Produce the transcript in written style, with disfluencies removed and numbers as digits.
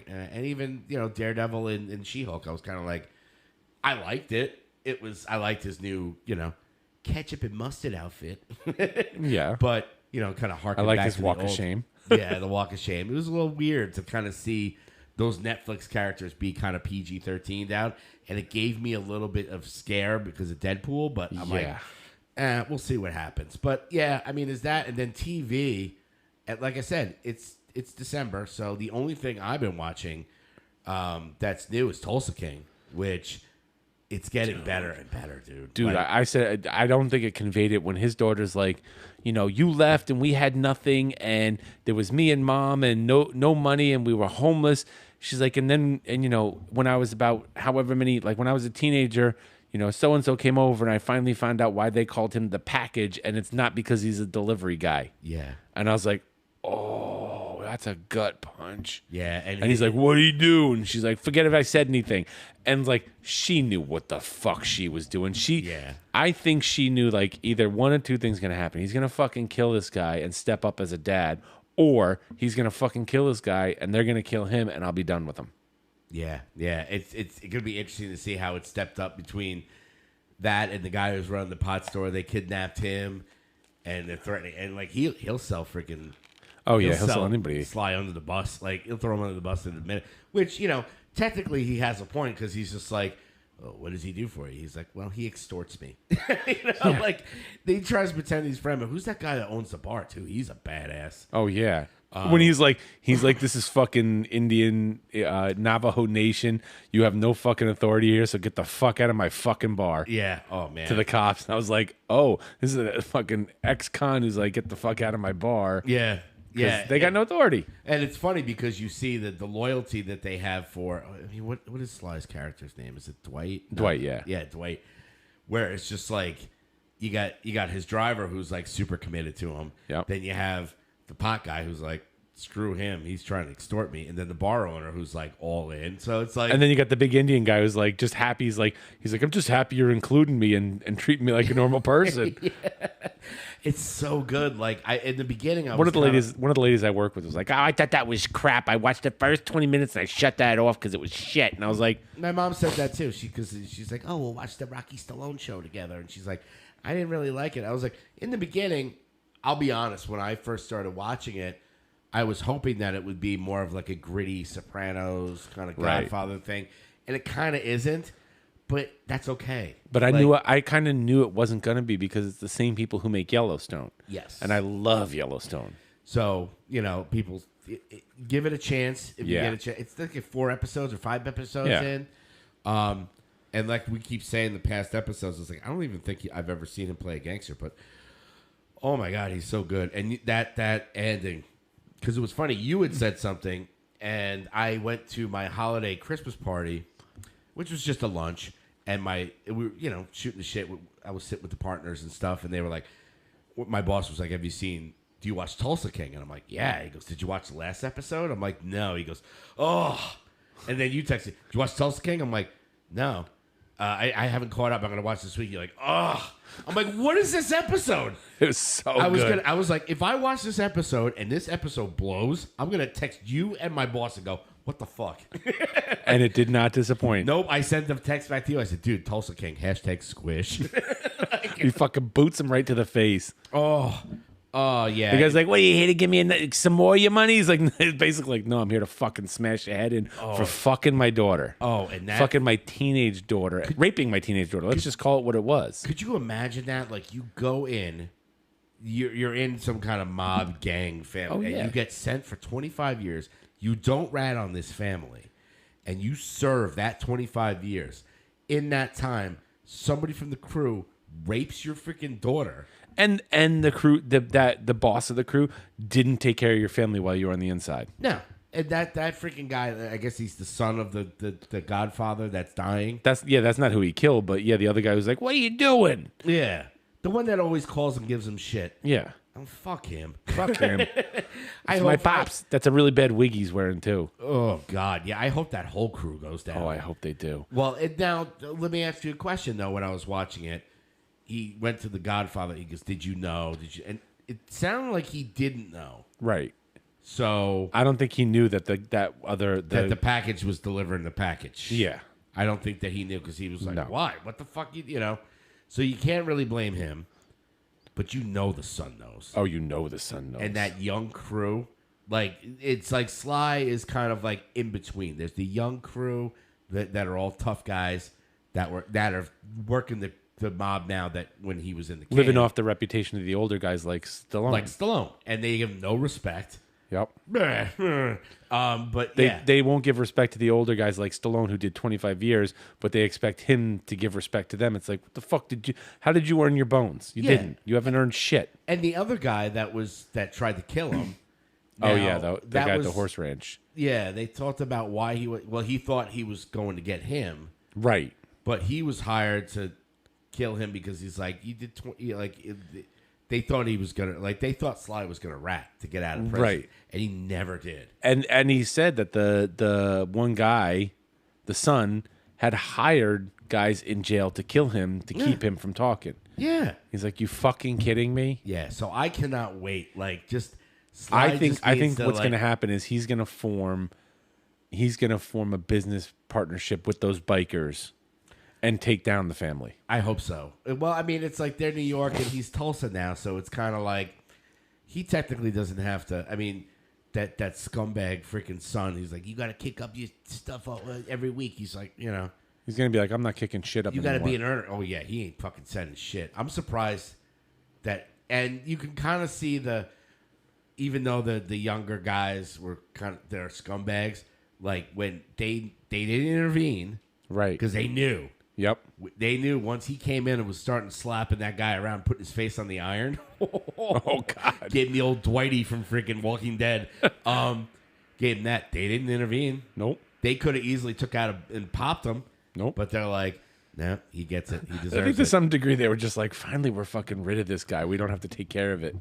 And even Daredevil and She-Hulk, I was kind of like, I liked it. I liked his new ketchup and mustard outfit. Yeah, but kind of harken I like back his to walk the of old, shame. yeah, the walk of shame. It was a little weird to kind of see those Netflix characters be kind of PG-13 down, and it gave me a little bit of scare because of Deadpool. But I'm like, we'll see what happens. But yeah, I mean, is that, and then TV? Like I said, it's December, so the only thing I've been watching that's new is Tulsa King, which it's getting better and better, dude. Dude, Like, I said I don't think it conveyed it when his daughter's like, you left and we had nothing and there was me and mom and no money and we were homeless. She's like, and when I was about however many, like when I was a teenager, so and so came over and I finally found out why they called him the package and it's not because he's a delivery guy. yeah. And I was like, oh, that's a gut punch. Yeah, and he's like, "What do you do?" And she's like, "Forget if I said anything." And like, she knew what the fuck she was doing. I think she knew like either one or two things gonna happen. He's gonna fucking kill this guy and step up as a dad, or he's gonna fucking kill this guy and they're gonna kill him and I'll be done with him. Yeah. It's gonna be interesting to see how it stepped up between that and the guy who's running the pot store. They kidnapped him, and they're threatening, and like he'll sell freaking. Oh yeah, he'll sell anybody. Slide under the bus. Like he'll throw him under the bus in a minute. Which technically he has a point because he's just like, oh, what does he do for you? He's like, well, he extorts me. Like he tries to pretend he's friend, but who's that guy that owns the bar too? He's a badass. Oh yeah. When he's like, this is fucking Indian Navajo Nation. You have no fucking authority here, so get the fuck out of my fucking bar. Yeah. Oh man. To the cops, and I was like, oh, this is a fucking ex-con who's like, get the fuck out of my bar. Yeah. Yeah, they got no authority. And it's funny because you see the loyalty that they have for. I mean, what is Sly's character's name? Is it Dwight? No. Dwight, yeah, Dwight. Where it's just like you got his driver who's like super committed to him. Yep. Then you have the pot guy who's like, screw him, he's trying to extort me, and then the bar owner who's like all in. So it's like, and then you got the big Indian guy who's like just happy. He's like, I'm just happy you're including me and treating me like a normal person. Yeah. It's so good. Like in the beginning, one of the ladies I work with was like, oh, I thought that was crap. I watched the first 20 minutes and I shut that off because it was shit. And I was like, my mom said that too. Because she's like, oh, we'll watch the Rocky Stallone show together, and she's like, I didn't really like it. I was like, in the beginning, I'll be honest, when I first started watching it, I was hoping that it would be more of like a gritty Sopranos kind of Godfather thing, and it kind of isn't. But that's okay. But I kind of knew it wasn't going to be because it's the same people who make Yellowstone. Yes. And I love Yellowstone. So, people give it a chance. If you get a chance. It's like 4 episodes or 5 episodes in. And like we keep saying the past episodes, it's like, I don't even think I've ever seen him play a gangster. But, oh my God, he's so good. And that ending, because it was funny. You had said something, and I went to my holiday Christmas party, which was just a lunch, and we were, shooting the shit. I was sitting with the partners and stuff, and they were like, my boss was like, do you watch Tulsa King? And I'm like, yeah. He goes, did you watch the last episode? I'm like, no. He goes, oh. And then you texted, did you watch Tulsa King? I'm like, no. I haven't caught up. I'm going to watch this week. You're like, oh. I'm like, what is this episode? It was so good. I was like, if I watch this episode and this episode blows, I'm going to text you and my boss and go, what the fuck? And it did not disappoint. Nope. I sent the text back to you. I said, dude, Tulsa King, #squish. He fucking boots him right to the face. Oh, yeah. The guy's like, what, are you here to give me some more of your money? He's like, it's basically like, no, I'm here to fucking smash your head in for fucking my daughter. Oh, and that. Fucking my teenage daughter. Raping my teenage daughter. Let's just call it what it was. Could you imagine that? Like, you go in, you're in some kind of mob gang family, and you get sent for 25 years. You don't rat on this family, and you serve that 25 years. In that time, somebody from the crew rapes your freaking daughter. And the crew, the boss of the crew didn't take care of your family while you were on the inside. No. And that freaking guy, I guess he's the son of the Godfather that's dying. That's not who he killed, but yeah, the other guy was like, what are you doing? Yeah. The one that always calls and gives him shit. Yeah. Oh, fuck him. Fuck him. My pops. That's a really bad wig he's wearing, too. Oh, God. Yeah, I hope that whole crew goes down. Oh, I hope they do. Well, now, let me ask you a question, though, when I was watching it. He went to the Godfather. He goes, did you know? And it sounded like he didn't know. Right. So I don't think he knew that that the package was delivering the package. Yeah. I don't think that he knew because he was like, No. why? What the fuck? You know? So you can't really blame him, but you know the son knows. Oh, you know the son knows. And that young crew, like, it's like Sly is kind of like in between. There's the young crew that are all tough guys that are working the mob now that when he was in the camp. Living off the reputation of the older guys like Stallone. And they give him no respect. Yep. But they won't give respect to the older guys like Stallone who did 25 years, but they expect him to give respect to them. It's like, what the fuck how did you earn your bones? You didn't. You haven't earned shit. And the other guy that tried to kill him. The guy at the horse ranch. Yeah, they talked about why he thought he was going to get him. Right. But he was hired to kill him because he's like, they thought he was gonna they thought Sly was gonna rat to get out of prison, right? And he never did. And he said that the one guy, the son, had hired guys in jail to kill him to keep him from talking. Yeah, he's like, you fucking kidding me? Yeah. So I cannot wait. Sly I think what's gonna happen is he's gonna form a business partnership with those bikers. And take down the family. I hope so. Well, I mean, it's like they're New York and he's Tulsa now, so it's kind of like he technically doesn't have to. I mean, that scumbag freaking son, he's like, you got to kick up your stuff every week. He's like, you know. He's going to be like, I'm not kicking shit up You got to be an earner. Oh, yeah, he ain't fucking sending shit. I'm surprised that, and you can kind of see even though the younger guys were they're scumbags, like when they didn't intervene. Right. Because they knew. Yep. They knew once he came in and was starting slapping that guy around, putting his face on the iron. Oh, God. Gave him the old Dwighty from freaking Walking Dead. Gave him that. They didn't intervene. Nope. They could have easily took out and popped him. Nope. But they're like, no, he gets it. He deserves it. I think to some degree they were just like, finally, we're fucking rid of this guy. We don't have to take care of it.